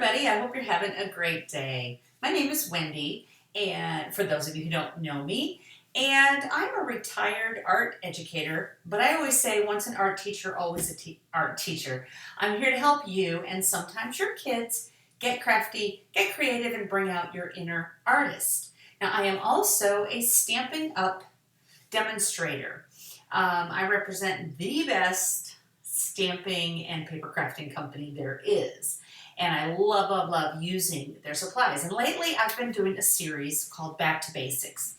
everybody. I hope you're having a great day. My name is Wendy, and for those of you who don't know me, and I'm a retired art educator, but I always say once an art teacher, always an art teacher. I'm here to help you and sometimes your kids get crafty, get creative, and bring out your inner artist. Now, I am also a Stampin Up demonstrator. I represent the best stamping and paper crafting company there is. And I love, love, love using their supplies. And lately I've been doing a series called Back to Basics.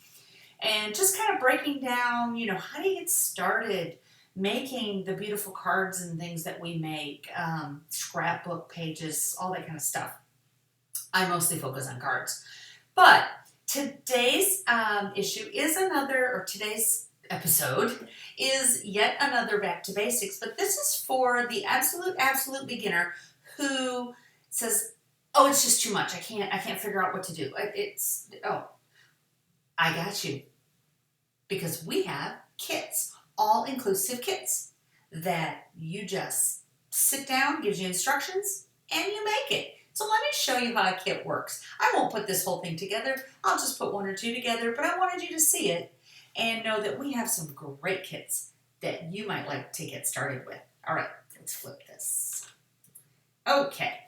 And just kind of breaking down, how do you get started making the beautiful cards and things that we make, scrapbook pages, all that kind of stuff. I mostly focus on cards. But today's today's episode is yet another Back to Basics. But this is for the absolute beginner who says, "Oh, it's just too much. I can't figure out what to do." I got you. Because we have kits, all-inclusive kits that you just sit down, gives you instructions, and you make it. So let me show you how a kit works. I won't put this whole thing together. I'll just put one or two together, but I wanted you to see it and know that we have some great kits that you might like to get started with. All right, let's flip this. Okay.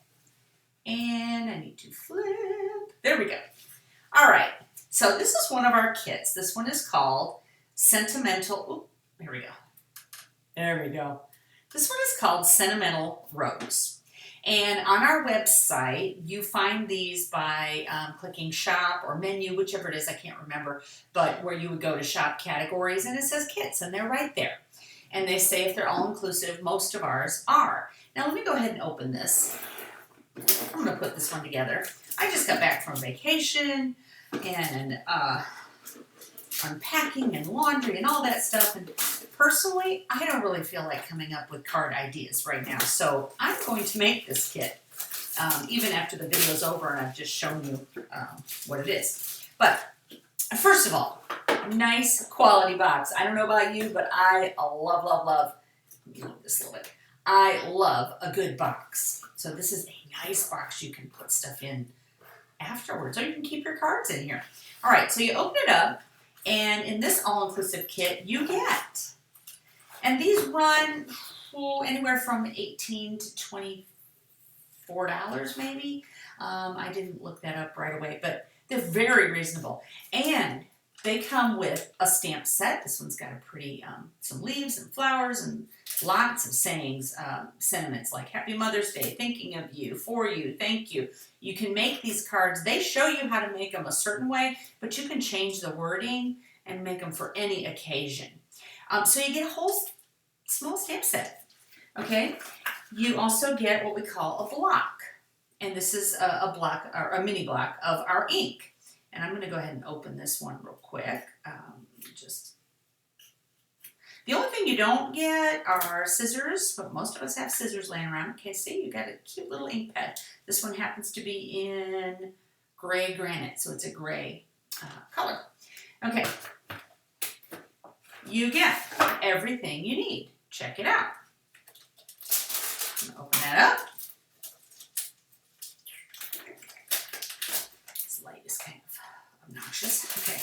And I need to flip. There we go. All right. So this is one of our kits. This one is called Sentimental. Here we go. There we go. This one is called Sentimental Rose. And on our website, you find these by clicking shop or menu, whichever it is, I can't remember, but where you would go to shop categories and it says kits and they're right there. And they say if they're all inclusive, most of ours are. Now let me go ahead and open this. I'm going to put this one together. I just got back from vacation and unpacking and laundry and all that stuff. And personally, I don't really feel like coming up with card ideas right now. So I'm going to make this kit even after the video's over and I've just shown you what it is. But first of all, nice quality box. I don't know about you, but I love, love, love. Let me move this a little bit. I love a good box. So this is a nice box you can put stuff in afterwards, or you can keep your cards in here. All right, so you open it up, and in this all-inclusive kit, you get, and these run anywhere from $18 to $24 maybe. I didn't look that up right away, but they're very reasonable. And they come with a stamp set. This one's got a pretty, some leaves and flowers and lots of sayings, sentiments like Happy Mother's Day, thinking of you, for you, thank you. You can make these cards. They show you how to make them a certain way, but you can change the wording and make them for any occasion. So you get a whole small stamp set, okay? You also get what we call a block. And this is a block, or a mini block of our ink. And I'm going to go ahead and open this one real quick. The only thing you don't get are scissors, but most of us have scissors laying around. Okay, see, you got a cute little ink pad. This one happens to be in gray granite, so it's a gray color. Okay, you get everything you need. Check it out. I'm going to open that up. This light is kind of obnoxious. Okay.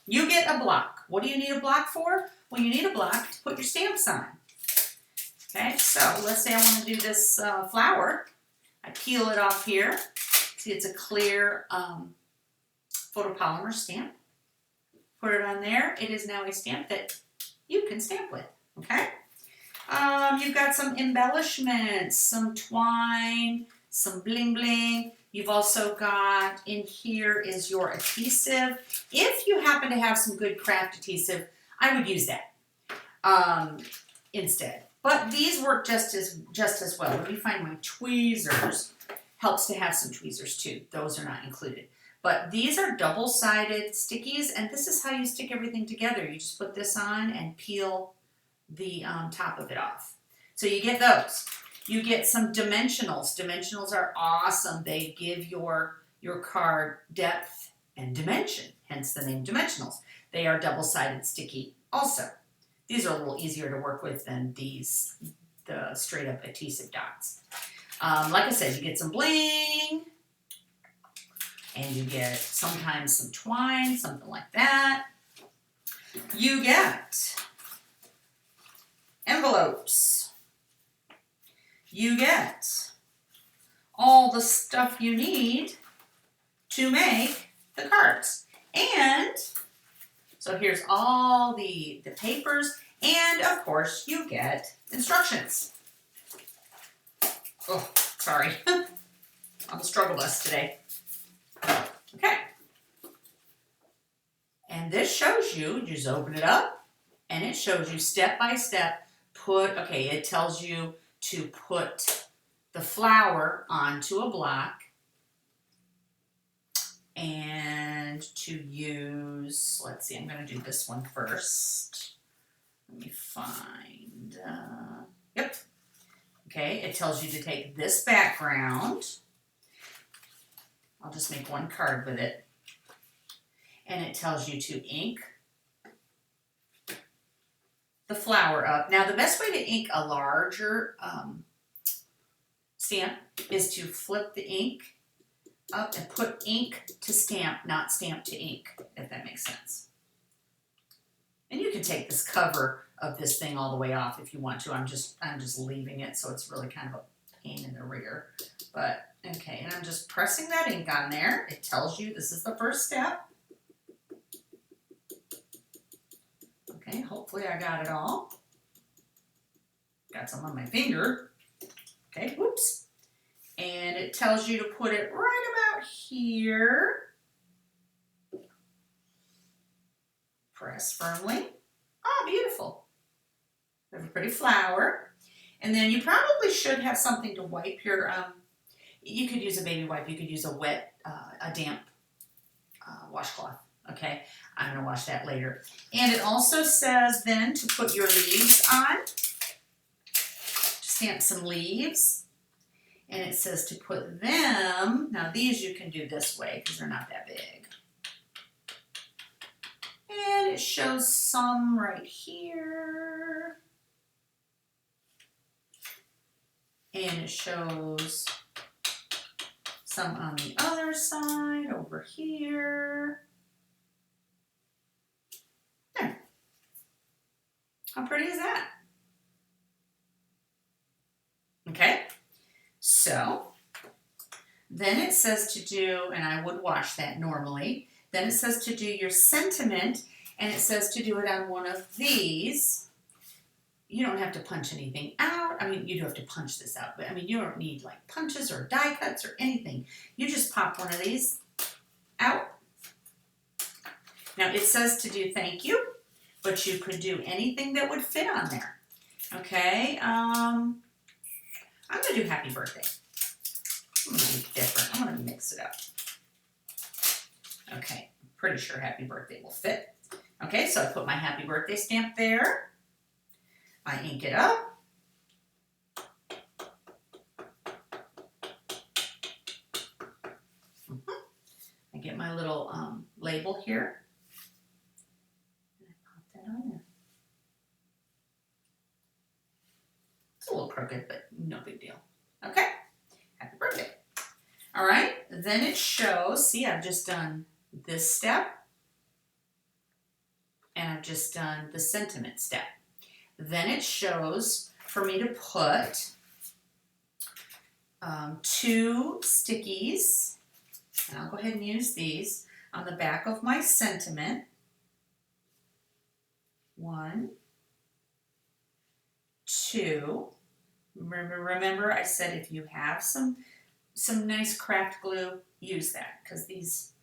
You get a block. What do you need a block for? Well, you need a block to put your stamps on. Okay, so let's say I want to do this flower. I peel it off here. See, it's a clear photopolymer stamp. Put it on there. It is now a stamp that you can stamp with. Okay? You've got some embellishments, some twine, some bling bling. You've also got, in here is your adhesive. If you happen to have some good craft adhesive, I would use that instead. But these work just as well. Let me find my tweezers. Helps to have some tweezers too. Those are not included. But these are double-sided stickies, and this is how you stick everything together. You just put this on and peel the top of it off. So you get those. You get some dimensionals. Dimensionals are awesome. They give your card depth and dimension, hence the name dimensionals. They are double-sided sticky also. These are a little easier to work with than the straight-up adhesive dots. Like I said, you get some bling, and you get sometimes some twine, something like that. You get envelopes. You get all the stuff you need to make the cards. And so here's all the papers, and of course you get instructions. Oh, sorry. On the struggle bus today. Okay. And this shows you just open it up, and it shows you step by step, it tells you to put the flower onto a block and to use, let's see, I'm going to do this one first. Let me find, yep. Okay, it tells you to take this background. I'll just make one card with it. And it tells you to ink the flower up. Now, the best way to ink a larger stamp is to flip the ink up and put ink to stamp, not stamp to ink, if that makes sense. And you can take this cover of this thing all the way off if you want to. I'm just leaving it, so it's really kind of a pain in the rear. But, okay, and I'm just pressing that ink on there. It tells you this is the first step. Okay, hopefully I got it all. Got some on my finger. Okay, whoops. And it tells you to put it right about here. Press firmly. Oh, beautiful. There's a pretty flower. And then you probably should have something to wipe your, you could use a baby wipe. You could use a wet, a damp washcloth. Okay, I'm going to wash that later. And it also says then to put your leaves on. Stamp some leaves. And it says to put them, now these you can do this way because they're not that big. And it shows some right here. And it shows some on the other side over here. There. How pretty is that? Okay. So then it says to do, and I would wash that normally, then it says to do your sentiment, and it says to do it on one of these. You don't have to punch anything out. I mean, you do have to punch this out, but I mean, you don't need like punches or die cuts or anything. You just pop one of these out. Now it says to do thank you, but you could do anything that would fit on there. Okay, I'm going to do happy birthday. I'm going to be different. I'm going to mix it up. Okay, I'm pretty sure happy birthday will fit. Okay, so I put my happy birthday stamp there. I ink it up. I get my little label here. And I pop that on there. It's a little crooked, but no big deal. Okay, happy birthday. All right, then it shows, see, I've just done this step, and I've just done the sentiment step. Then it shows for me to put 2 stickies, and I'll go ahead and use these, on the back of my sentiment. 1, 2. Remember I said if you have some nice craft glue, use that, because these,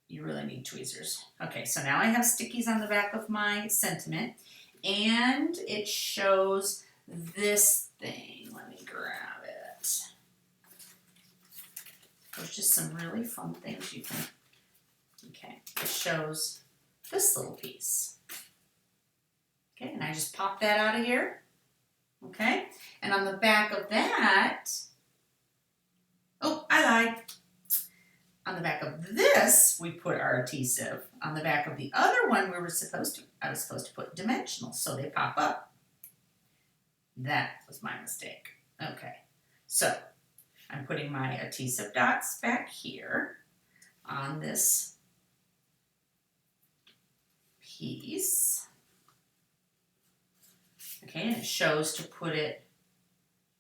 you really need tweezers. Okay, so now I have stickies on the back of my sentiment, and it shows this thing. Let me grab it. There's just some really fun things you can, okay, it shows this little piece. Okay, and I just pop that out of here. Okay, and on the back of that, oh, I lied. On the back of this, we put our adhesive. On the back of the other one, I was supposed to put dimensional, so they pop up. That was my mistake. Okay, So I'm putting my adhesive dots back here on this piece. Okay, and it shows to put it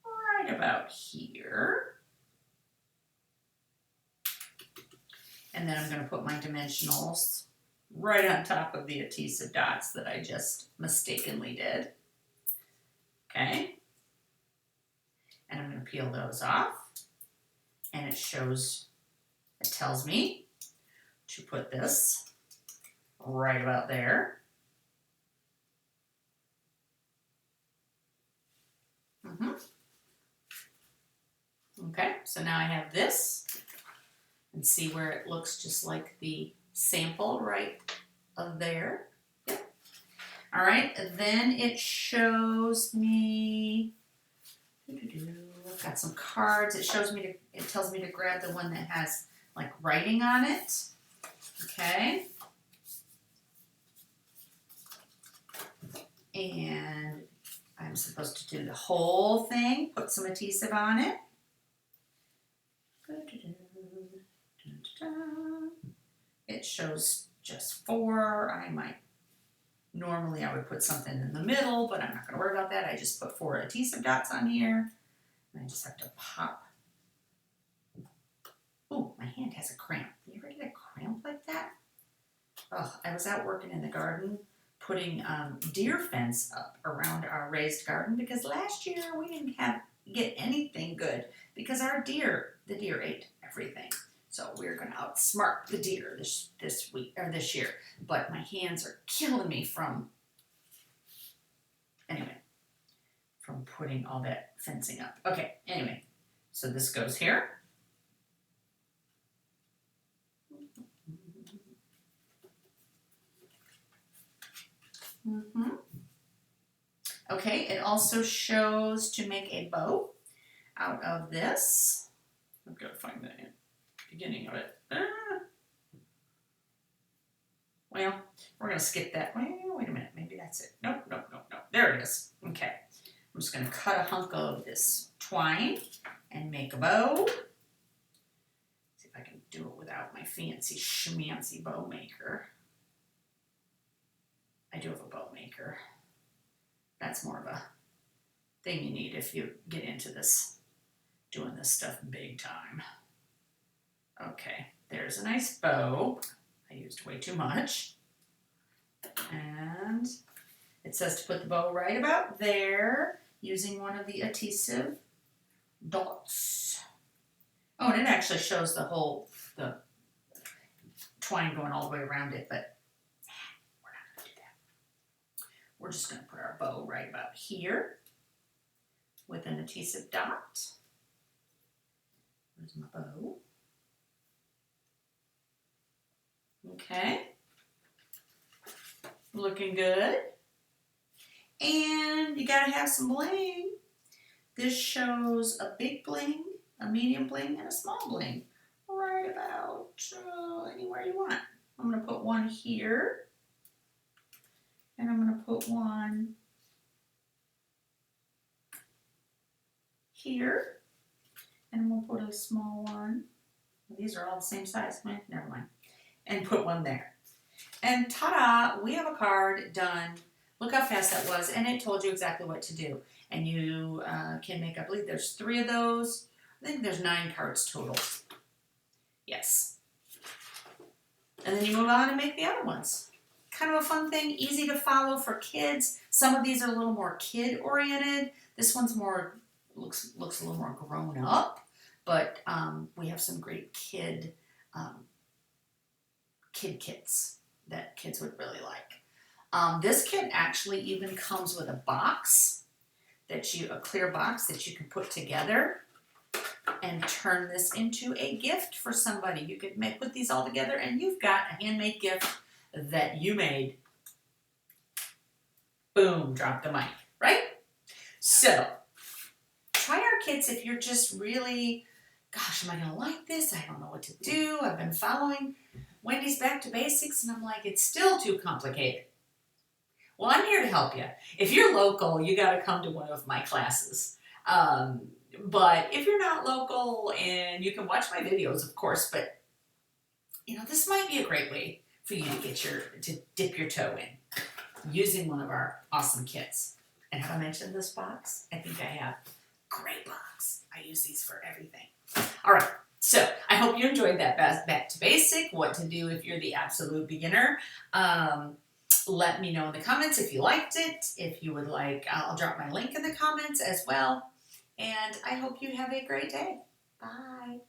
right about here. And then I'm going to put my dimensionals right on top of the adhesive dots that I just mistakenly did. Okay. And I'm going to peel those off. And it tells me to put this right about there. Okay, so now I have this. And see where it looks just like the sample right of there. Yep. All right, then it shows me, I've got some cards. It tells me to grab the one that has like writing on it. Okay. And I'm supposed to do the whole thing, put some adhesive on it. It shows just 4. Normally I would put something in the middle, but I'm not going to worry about that. I just put 4 adhesive dots on here. And I just have to pop. Oh, my hand has a cramp. You ever get a cramp like that? Oh, I was out working in the garden putting deer fence up around our raised garden because last year we didn't get anything good because the deer ate everything. So we're going to outsmart the deer this year. But my hands are killing me from putting all that fencing up. Okay, anyway, so this goes here. Okay, it also shows to make a bow out of this. I've got to find the beginning of it. Well, we're going to skip that. Wait a minute, maybe that's it. Nope. There it is. Okay, I'm just going to cut a hunk of this twine and make a bow. See if I can do it without my fancy schmancy bow maker. I do have a bow maker. That's more of a thing you need if you get into this, doing this stuff big time. Okay, there's a nice bow. I used way too much. And it says to put the bow right about there using one of the adhesive dots. Oh, and it actually shows the twine going all the way around it, but we're not going to do that. We're just going to put our bow right about here with an adhesive dot. There's my bow. Okay. Looking good. And you gotta have some bling. This shows a big bling, a medium bling, and a small bling. Right about anywhere you want. I'm gonna put one here. And I'm gonna put one here. And I'm gonna put a small one. These are all the same size. Never mind. And put one there. And ta-da, we have a card done. Look how fast that was, and it told you exactly what to do. And you can make, I believe there's 3 of those. I think there's 9 cards total. Yes. And then you move on and make the other ones. Kind of a fun thing, easy to follow for kids. Some of these are a little more kid-oriented. This one's more, looks a little more grown up. But we have some great kid kits that kids would really like. This kit actually even comes with a box, a clear box that you can put together and turn this into a gift for somebody. You could put these all together and you've got a handmade gift that you made. Boom, drop the mic, right? So, try our kits if you're just really, gosh, am I gonna like this? I don't know what to do. I've been following Wendy's Back to Basics and I'm like, it's still too complicated. Well, I'm here to help you. If you're local, you gotta come to one of my classes. But if you're not local, and you can watch my videos, of course, but you know, this might be a great way for you to to dip your toe in using one of our awesome kits. And have I mentioned this box? I think I have. Great box. I use these for everything. All right. So I hope you enjoyed that back to basic, what to do if you're the absolute beginner. Let me know in the comments if you liked it. If you would like, I'll drop my link in the comments as well. And I hope you have a great day. Bye.